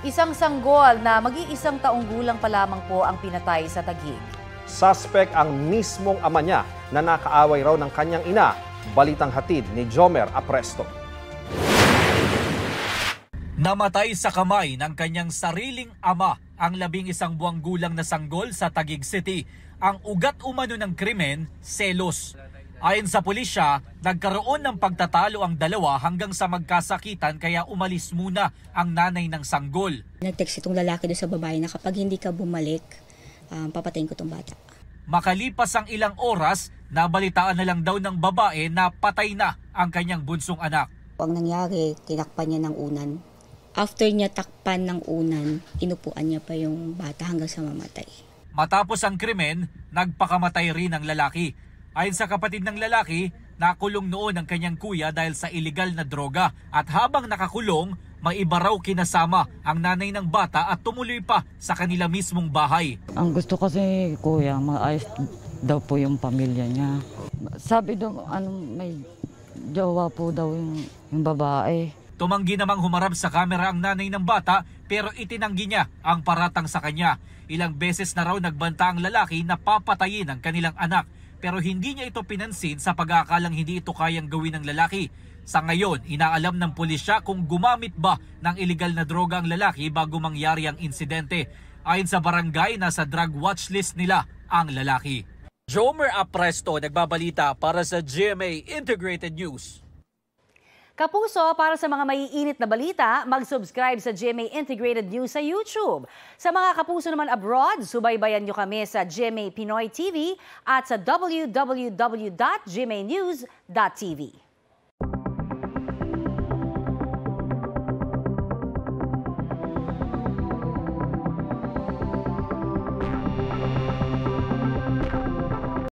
Isang sanggol na mag-iisang taong gulang pa lamang po ang pinatay sa Taguig. Suspect ang mismong ama niya na nakaaway raw ng kanyang ina. Balitang hatid ni Jomer Apresto. Namatay sa kamay ng kanyang sariling ama ang 11 buwang gulang na sanggol sa Taguig City. Ang ugat umano ng krimen, selos. Ayon sa pulisya, nagkaroon ng pagtatalo ang dalawa hanggang sa magkasakitan kaya umalis muna ang nanay ng sanggol. Nag-text itong lalaki doon sa babae na kapag hindi ka bumalik, papatayin ko itong bata. Makalipas ang ilang oras, nabalitaan na lang daw ng babae na patay na ang kanyang bunsong anak. Ang nangyari, tinakpan niya ng unan. After niya takpan ng unan, inupuan niya pa yung bata hanggang sa mamatay. Matapos ang krimen, nagpakamatay rin ang lalaki. Ayon sa kapatid ng lalaki, nakulong noon ang kanyang kuya dahil sa iligal na droga at habang nakakulong, may iba raw kinasama ang nanay ng bata at tumuloy pa sa kanila mismong bahay. Ang gusto kasi kuya, maayos daw po yung pamilya niya. Sabi daw, may jowa po daw yung babae. Tumanggi namang humarap sa kamera ang nanay ng bata pero itinanggi niya ang paratang sa kanya. Ilang beses na raw nagbanta ang lalaki na papatayin ang kanilang anak. Pero hindi niya ito pinansin sa pag-aakalang hindi ito kayang gawin ng lalaki. Sa ngayon, inaalam ng pulisya kung gumamit ba ng iligal na droga ang lalaki bago mangyari ang insidente. Ayon sa barangay, nasa drug watch list nila ang lalaki. Jomer Apresto, nagbabalita para sa GMA Integrated News. Kapuso, para sa mga maiinit na balita, mag-subscribe sa GMA Integrated News sa YouTube. Sa mga kapuso naman abroad, subaybayan nyo kami sa GMA Pinoy TV at sa www.gmanews.tv.